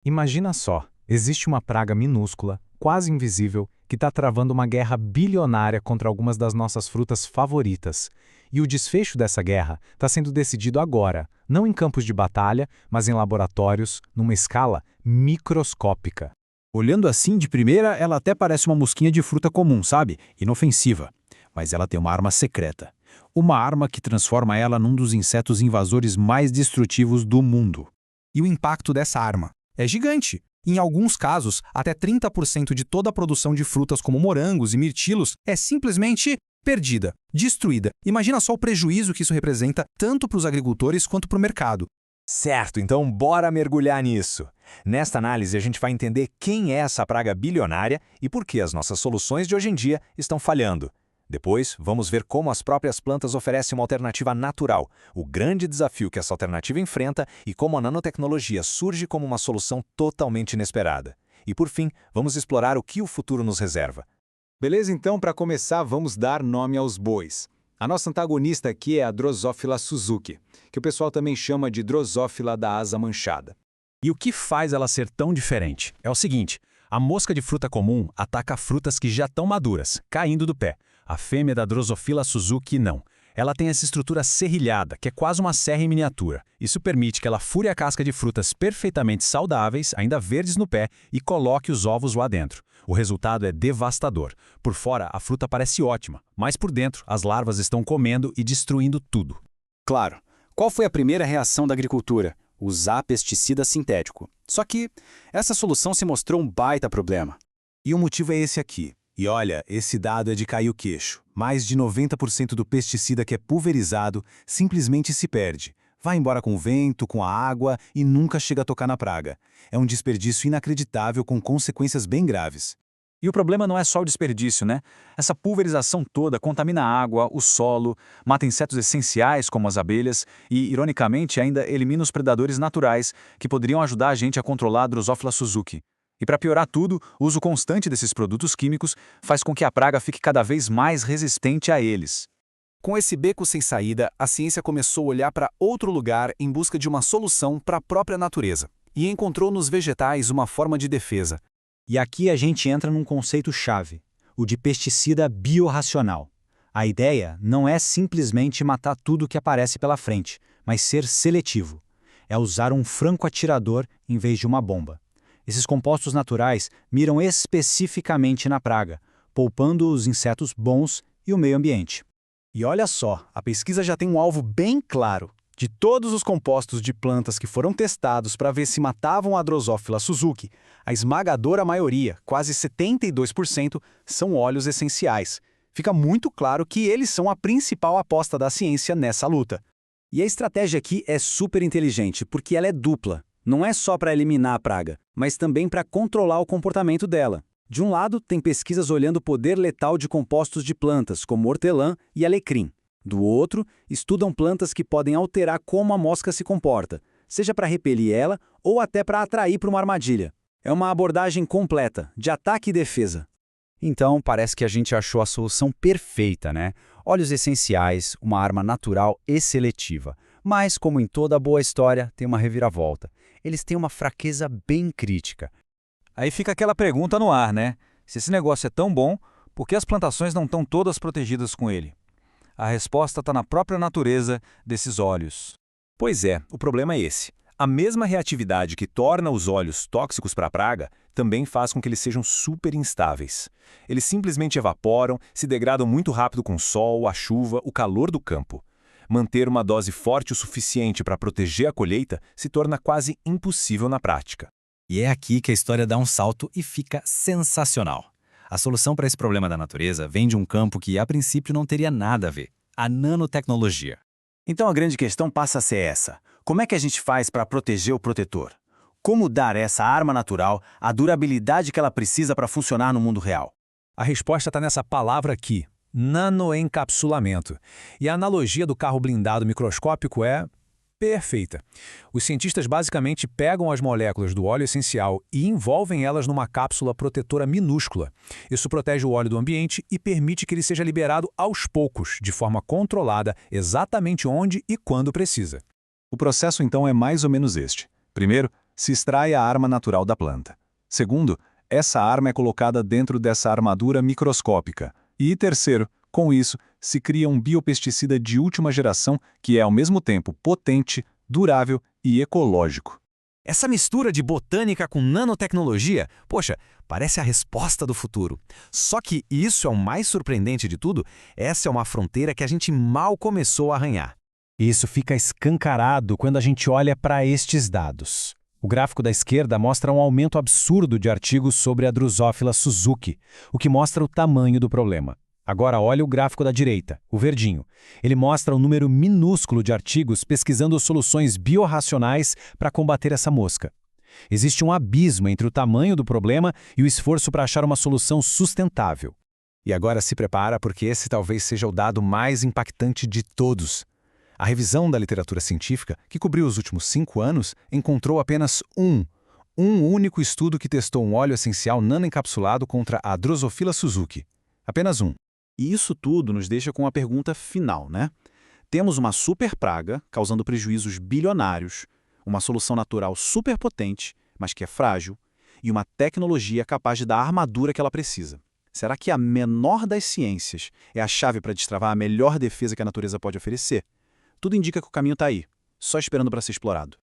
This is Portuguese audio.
Imagina só, existe uma praga minúscula, quase invisível, que está travando uma guerra bilionária contra algumas das nossas frutas favoritas. E o desfecho dessa guerra está sendo decidido agora, não em campos de batalha, mas em laboratórios, numa escala microscópica. Olhando assim de primeira, ela até parece uma mosquinha de fruta comum, sabe? Inofensiva. Mas ela tem uma arma secreta. Uma arma que transforma ela num dos insetos invasores mais destrutivos do mundo. E o impacto dessa arma é gigante. Em alguns casos, até 30% de toda a produção de frutas como morangos e mirtilos é simplesmente perdida, destruída. Imagina só o prejuízo que isso representa tanto para os agricultores quanto para o mercado. Certo, então bora mergulhar nisso. Nesta análise, a gente vai entender quem é essa praga bilionária e por que as nossas soluções de hoje em dia estão falhando. Depois, vamos ver como as próprias plantas oferecem uma alternativa natural, o grande desafio que essa alternativa enfrenta e como a nanotecnologia surge como uma solução totalmente inesperada. E por fim, vamos explorar o que o futuro nos reserva. Beleza, então, para começar, vamos dar nome aos bois. A nossa antagonista aqui é a Drosophila suzuki, que o pessoal também chama de Drosophila da asa manchada. E o que faz ela ser tão diferente? É o seguinte, a mosca de fruta comum ataca frutas que já estão maduras, caindo do pé. A fêmea da Drosophila suzuki não. Ela tem essa estrutura serrilhada, que é quase uma serra em miniatura. Isso permite que ela fure a casca de frutas perfeitamente saudáveis, ainda verdes no pé, e coloque os ovos lá dentro. O resultado é devastador. Por fora, a fruta parece ótima, mas por dentro, as larvas estão comendo e destruindo tudo. Claro. Qual foi a primeira reação da agricultura? Usar pesticida sintético. Só que essa solução se mostrou um baita problema. E o motivo é esse aqui. E olha, esse dado é de cair o queixo. Mais de 90% do pesticida que é pulverizado simplesmente se perde. Vai embora com o vento, com a água e nunca chega a tocar na praga. É um desperdício inacreditável com consequências bem graves. E o problema não é só o desperdício, né? Essa pulverização toda contamina a água, o solo, mata insetos essenciais como as abelhas e, ironicamente, ainda elimina os predadores naturais que poderiam ajudar a gente a controlar a Drosophila suzuki. E para piorar tudo, o uso constante desses produtos químicos faz com que a praga fique cada vez mais resistente a eles. Com esse beco sem saída, a ciência começou a olhar para outro lugar em busca de uma solução para a própria natureza. E encontrou nos vegetais uma forma de defesa. E aqui a gente entra num conceito-chave, o de pesticida biorracional. A ideia não é simplesmente matar tudo que aparece pela frente, mas ser seletivo. É usar um franco-atirador em vez de uma bomba. Esses compostos naturais miram especificamente na praga, poupando os insetos bons e o meio ambiente. E olha só, a pesquisa já tem um alvo bem claro. De todos os compostos de plantas que foram testados para ver se matavam a Drosophila suzuki, a esmagadora maioria, quase 72%, são óleos essenciais. Fica muito claro que eles são a principal aposta da ciência nessa luta. E a estratégia aqui é super inteligente, porque ela é dupla. Não é só para eliminar a praga, mas também para controlar o comportamento dela. De um lado, tem pesquisas olhando o poder letal de compostos de plantas, como hortelã e alecrim. Do outro, estudam plantas que podem alterar como a mosca se comporta, seja para repelir ela ou até para atrair para uma armadilha. É uma abordagem completa, de ataque e defesa. Então, parece que a gente achou a solução perfeita, né? Óleos essenciais, uma arma natural e seletiva. Mas, como em toda boa história, tem uma reviravolta. Eles têm uma fraqueza bem crítica. Aí fica aquela pergunta no ar, né? Se esse negócio é tão bom, por que as plantações não estão todas protegidas com ele? A resposta está na própria natureza desses óleos. Pois é, o problema é esse. A mesma reatividade que torna os óleos tóxicos para a praga também faz com que eles sejam super instáveis. Eles simplesmente evaporam, se degradam muito rápido com o sol, a chuva, o calor do campo. Manter uma dose forte o suficiente para proteger a colheita se torna quase impossível na prática. E é aqui que a história dá um salto e fica sensacional. A solução para esse problema da natureza vem de um campo que, a princípio, não teria nada a ver: a nanotecnologia. Então a grande questão passa a ser essa. Como é que a gente faz para proteger o protetor? Como dar a essa arma natural a durabilidade que ela precisa para funcionar no mundo real? A resposta está nessa palavra aqui, nanoencapsulamento. E a analogia do carro blindado microscópico é perfeita. Os cientistas basicamente pegam as moléculas do óleo essencial e envolvem elas numa cápsula protetora minúscula. Isso protege o óleo do ambiente e permite que ele seja liberado aos poucos, de forma controlada, exatamente onde e quando precisa. O processo, então, é mais ou menos este. Primeiro, se extrai a arma natural da planta. Segundo, essa arma é colocada dentro dessa armadura microscópica. E terceiro, com isso, se cria um biopesticida de última geração que é ao mesmo tempo potente, durável e ecológico. Essa mistura de botânica com nanotecnologia, poxa, parece a resposta do futuro. Só que isso é o mais surpreendente de tudo, essa é uma fronteira que a gente mal começou a arranhar. Isso fica escancarado quando a gente olha para estes dados. O gráfico da esquerda mostra um aumento absurdo de artigos sobre a Drosophila Suzuki, o que mostra o tamanho do problema. Agora olha o gráfico da direita, o verdinho. Ele mostra um número minúsculo de artigos pesquisando soluções biorracionais para combater essa mosca. Existe um abismo entre o tamanho do problema e o esforço para achar uma solução sustentável. E agora se prepara porque esse talvez seja o dado mais impactante de todos. A revisão da literatura científica, que cobriu os últimos 5 anos, encontrou apenas um único estudo que testou um óleo essencial nanoencapsulado contra a Drosophila Suzuki. Apenas um. E isso tudo nos deixa com a pergunta final, né? Temos uma super praga causando prejuízos bilionários, uma solução natural super potente, mas que é frágil, e uma tecnologia capaz de dar a armadura que ela precisa. Será que a menor das ciências é a chave para destravar a melhor defesa que a natureza pode oferecer? Tudo indica que o caminho está aí, só esperando para ser explorado.